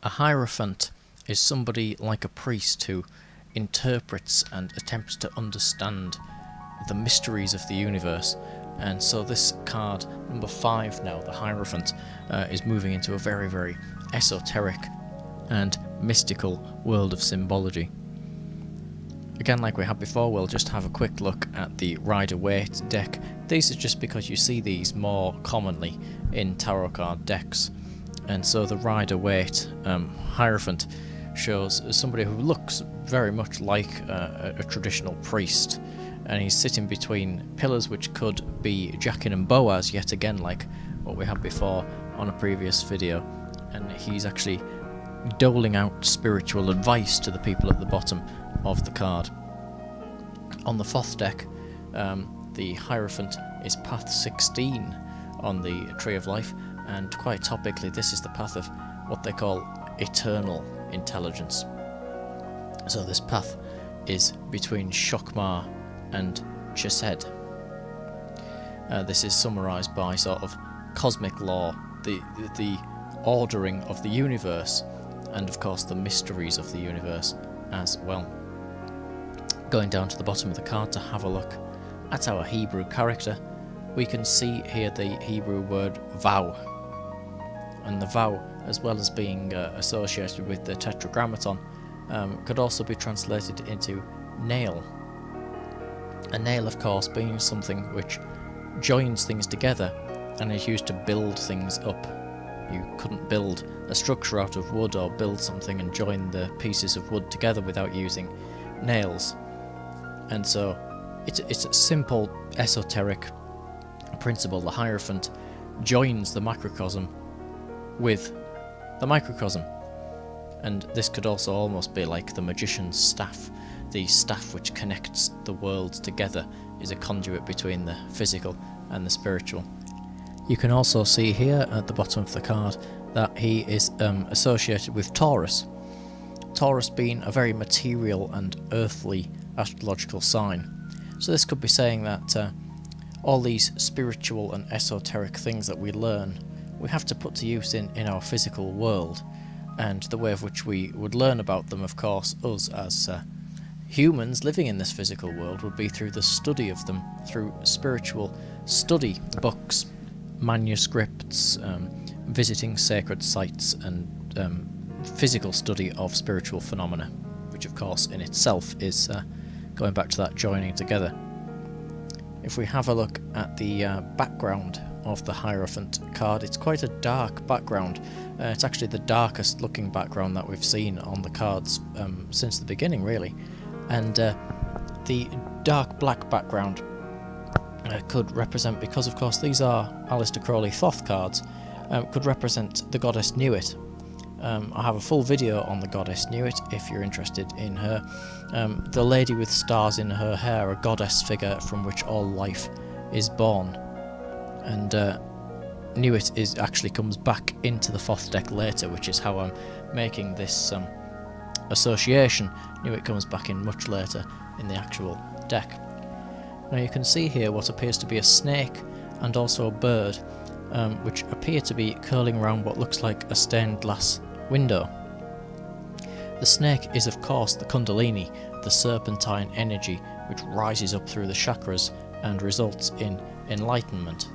A Hierophant is somebody like a priest who interprets and attempts to understand the mysteries of the universe. And so this card, number 5 now, the Hierophant, is moving into a very, very esoteric and mystical world of symbology. Again, like we had before, we'll just have a quick look at the Rider-Waite deck. These are just because you see these more commonly in tarot card decks. And so the Rider-Waite Hierophant shows somebody who looks very much like a traditional priest. And he's sitting between pillars which could be Jachin and Boaz, yet again like what we had before on a previous video. And he's actually doling out spiritual advice to the people at the bottom of the card. On the Thoth deck, the Hierophant is path 16 on the Tree of Life, and quite topically this is the path of what they call eternal intelligence. So this path is between Shokmar and Chesed. This is summarised by sort of cosmic law, the ordering of the universe, and of course the mysteries of the universe as well. Going down to the bottom of the card to have a look at our Hebrew character, we can see here the Hebrew word vow. And the vow, as well as being associated with the tetragrammaton, could also be translated into nail. A nail, of course, being something which joins things together and is used to build things up. You couldn't build a structure out of wood or build something and join the pieces of wood together without using nails. And so it's a simple esoteric principle. The Hierophant joins the macrocosm with the microcosm. And this could also almost be like the magician's staff. The staff which connects the worlds together is a conduit between the physical and the spiritual. You can also see here at the bottom of the card that he is associated with Taurus. Taurus being a very material and earthly astrological sign. So this could be saying that all these spiritual and esoteric things that we learn, we have to put to use in our physical world. And the way of which we would learn about them, of course, us as humans living in this physical world, would be through the study of them, through spiritual study, books, manuscripts, visiting sacred sites, and physical study of spiritual phenomena, which of course in itself is going back to that joining together. If we have a look at the background of the Hierophant card, it's quite a dark background. It's actually the darkest looking background that we've seen on the cards since the beginning, really. And the dark black background could represent, because of course these are Aleister Crowley Thoth cards, could represent the goddess Nuit. I have a full video on the goddess Nuit if you're interested in her. The lady with stars in her hair, a goddess figure from which all life is born. And Nuit actually comes back into the Thoth deck later, which is how I'm making this association. Nuit comes back in much later in the actual deck. Now you can see here what appears to be a snake and also a bird, which appear to be curling around what looks like a stained glass window. The snake is of course the Kundalini, the serpentine energy which rises up through the chakras and results in enlightenment.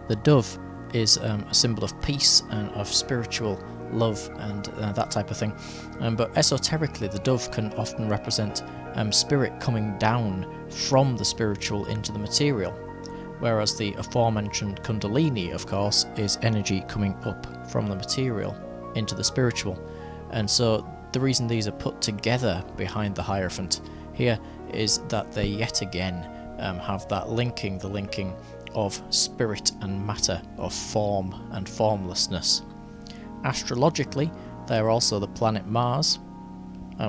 The dove is a symbol of peace and of spiritual love and that type of thing. But esoterically, the dove can often represent spirit coming down from the spiritual into the material, whereas the aforementioned Kundalini, of course, is energy coming up from the material into the spiritual. And so the reason these are put together behind the Hierophant here is that they yet again have that linking, the linking of spirit and matter, of form and formlessness. Astrologically, they are also the planet Mars,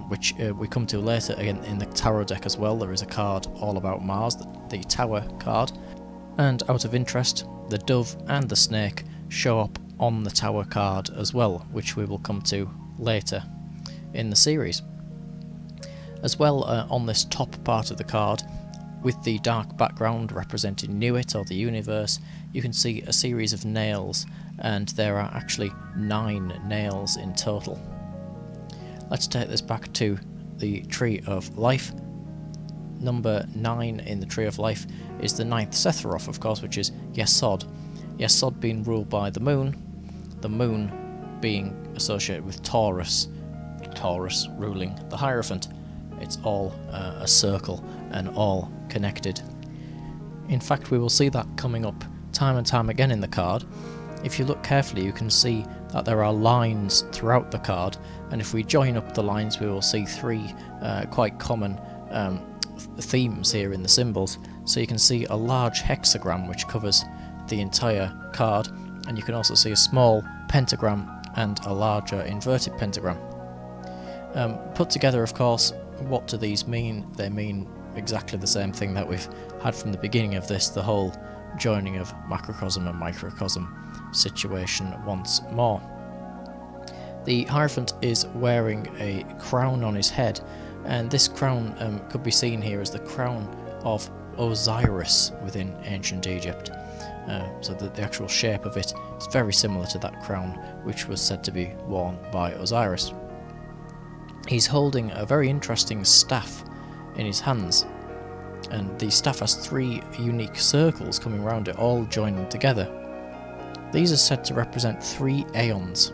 which we come to later again in the tarot deck as well. There is a card all about Mars, the Tower card. And out of interest, the dove and the snake show up on the Tower card as well, which we will come to later in the series. As well, on this top part of the card, with the dark background representing Nuit or the universe, you can see a series of nails, and there are actually 9 nails in total. Let's take this back to the Tree of Life. Number 9 in the Tree of Life is the 9th Sephiroth, of course, which is Yesod. Yesod being ruled by the moon being associated with Taurus ruling the Hierophant. It's all a circle and all connected. In fact, we will see that coming up time and time again in the card. If you look carefully, you can see that there are lines throughout the card, and if we join up the lines, we will see 3 quite common themes here in the symbols. So you can see a large hexagram which covers the entire card, and you can also see a small pentagram and a larger inverted pentagram. Put together, of course, what do these mean? They mean exactly the same thing that we've had from the beginning of this, the whole joining of macrocosm and microcosm situation once more. The Hierophant is wearing a crown on his head, and this crown could be seen here as the crown of Osiris within ancient Egypt. So that the actual shape of it is very similar to that crown which was said to be worn by Osiris. He's holding a very interesting staff in his hands, and the staff has 3 unique circles coming around it, all joining together. These are said to represent 3 aeons.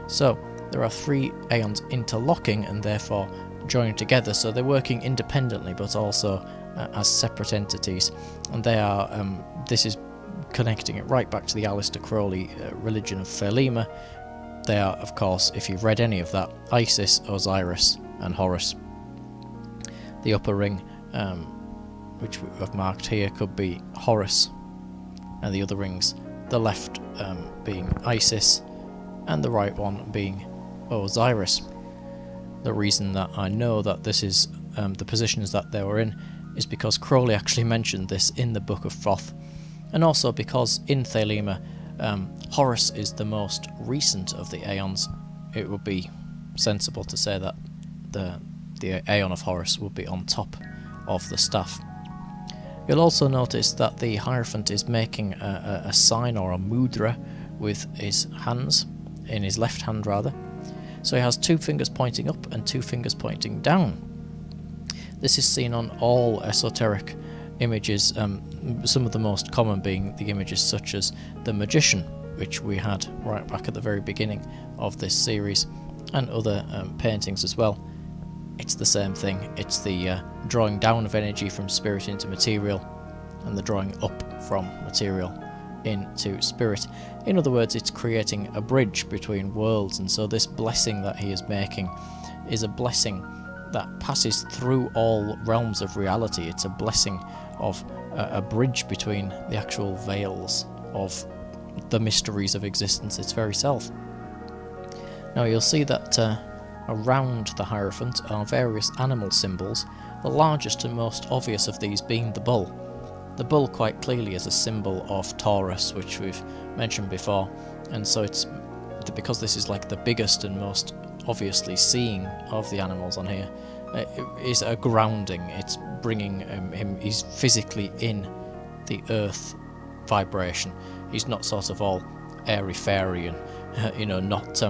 So there are 3 aeons interlocking and therefore joining together, so they're working independently but also as separate entities, and they are this is connecting it right back to the Aleister Crowley religion of Thelema. They are, of course, if you've read any of that, Isis, Osiris and Horus. The upper ring, which I've marked here, could be Horus, and the other rings, the left being Isis and the right one being Osiris. The reason that I know that this is the positions that they were in is because Crowley actually mentioned this in the Book of Thoth, and also because in Thelema Horus is the most recent of the aeons. It would be sensible to say that the aeon of Horus would be on top of the staff. You'll also notice that the Hierophant is making a sign or a mudra with his hands, in his left hand rather. So he has 2 fingers pointing up and 2 fingers pointing down. This is seen on all esoteric images, some of the most common being the images such as the Magician, which we had right back at the very beginning of this series, and other paintings as well. It's the same thing. It's the drawing down of energy from spirit into material, and the drawing up from material into spirit. In other words, it's creating a bridge between worlds, and so this blessing that he is making is a blessing that passes through all realms of reality. It's a blessing of a bridge between the actual veils of the mysteries of existence, its very self. Now you'll see that around the Hierophant are various animal symbols, the largest and most obvious of these being the bull. The bull quite clearly is a symbol of Taurus, which we've mentioned before, and so it's because this is like the biggest and most obviously seen of the animals on here. It is a grounding. It's bringing him. He's physically in the earth vibration. He's not sort of all airy-fairy and not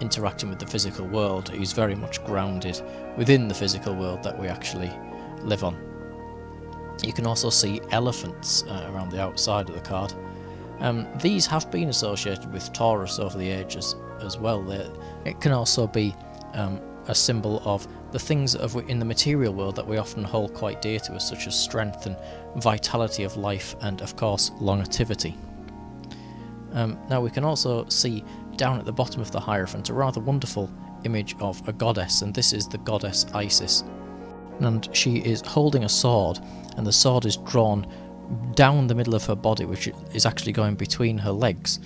interacting with the physical world. He's very much grounded within the physical world that we actually live on. You can also see elephants around the outside of the card. These have been associated with Taurus over the ages as well. It can also be a symbol of the things in the material world that we often hold quite dear to us, such as strength and vitality of life and, of course, longevity. Now we can also see down at the bottom of the Hierophant a rather wonderful image of a goddess, and this is the goddess Isis. And she is holding a sword, and the sword is drawn down the middle of her body, which is actually going between her legs,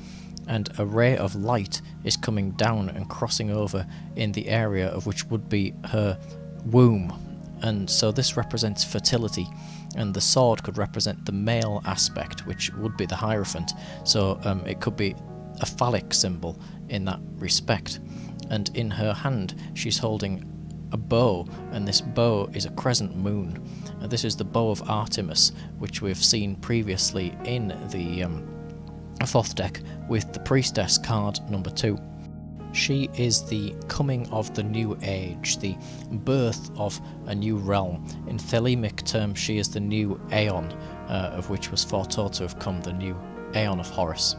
and a ray of light is coming down and crossing over in the area of which would be her womb. And so this represents fertility, and the sword could represent the male aspect, which would be the Hierophant. So it could be a phallic symbol in that respect. And in her hand she's holding a bow, and this bow is a crescent moon. This is the bow of Artemis, which we've seen previously in the Thoth deck with the Priestess card number 2. She is the coming of the new age, the birth of a new realm. In Thelemic terms, she is the new Aeon, of which was foretold to have come the new Aeon of Horus.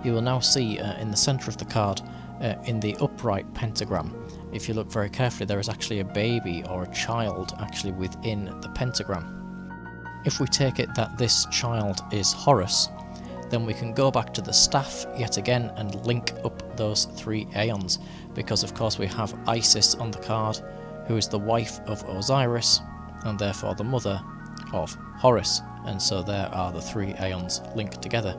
You will now see in the centre of the card, in the upright pentagram, if you look very carefully, there is actually a baby or a child actually within the pentagram. If we take it that this child is Horus, then we can go back to the staff yet again and link up those 3 Aeons, because of course we have Isis on the card, who is the wife of Osiris, and therefore the mother of Horus, and so there are the 3 Aeons linked together.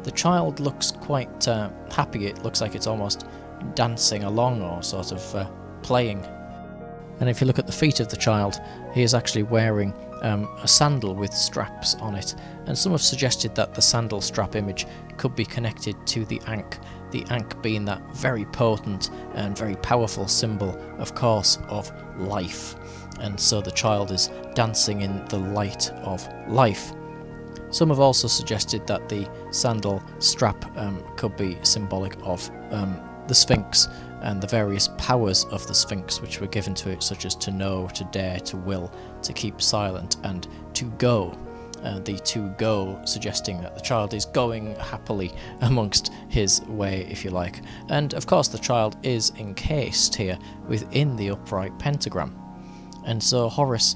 The child looks quite happy. It looks like it's almost dancing along or sort of playing. And if you look at the feet of the child, he is actually wearing a sandal with straps on it, and some have suggested that the sandal strap image could be connected to the Ankh being that very potent and very powerful symbol, of course, of life, and so the child is dancing in the light of life. Some have also suggested that the sandal strap could be symbolic of the Sphinx and the various powers of the Sphinx which were given to it, such as to know, to dare, to will, to keep silent, and to go. The to go suggesting that the child is going happily amongst his way, if you like. And of course the child is encased here within the upright pentagram. And so Horus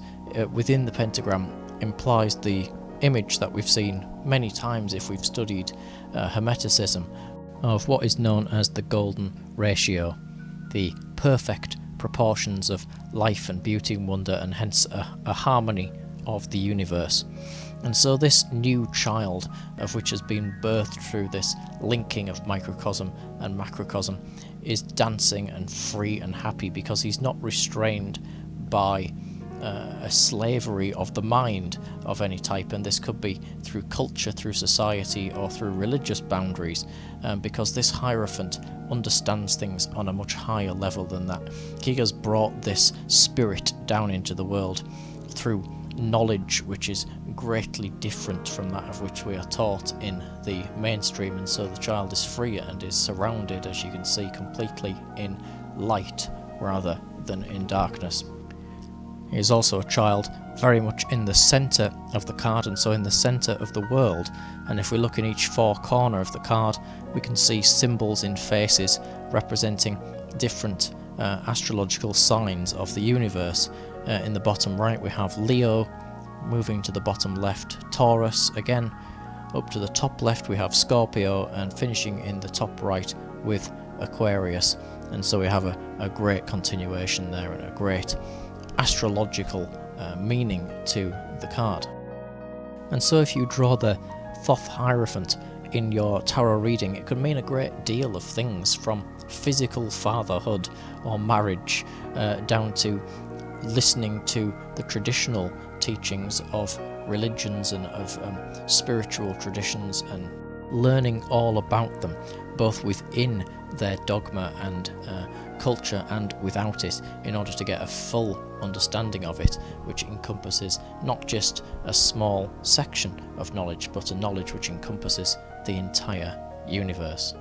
within the pentagram implies the image that we've seen many times if we've studied Hermeticism, of what is known as the golden ratio, the perfect proportions of life and beauty and wonder, and hence a harmony of the universe. And so this new child, of which has been birthed through this linking of microcosm and macrocosm, is dancing and free and happy because he's not restrained by a slavery of the mind of any type, and this could be through culture, through society, or through religious boundaries, because this Hierophant understands things on a much higher level than that. He has brought this spirit down into the world through knowledge which is greatly different from that of which we are taught in the mainstream, and so the child is free and is surrounded, as you can see, completely in light rather than in darkness. He is also a child very much in the centre of the card, and so in the centre of the world. And if we look in each 4 corner of the card, we can see symbols in faces representing different astrological signs of the universe. In the bottom right we have Leo, moving to the bottom left Taurus again, up to the top left we have Scorpio, and finishing in the top right with Aquarius. And so we have a great continuation there and a great astrological meaning to the card. And so if you draw the Thoth Hierophant in your tarot reading, it could mean a great deal of things, from physical fatherhood or marriage down to listening to the traditional teachings of religions and of spiritual traditions and learning all about them, both within their dogma and culture and without it, in order to get a full understanding of it, which encompasses not just a small section of knowledge, but a knowledge which encompasses the entire universe.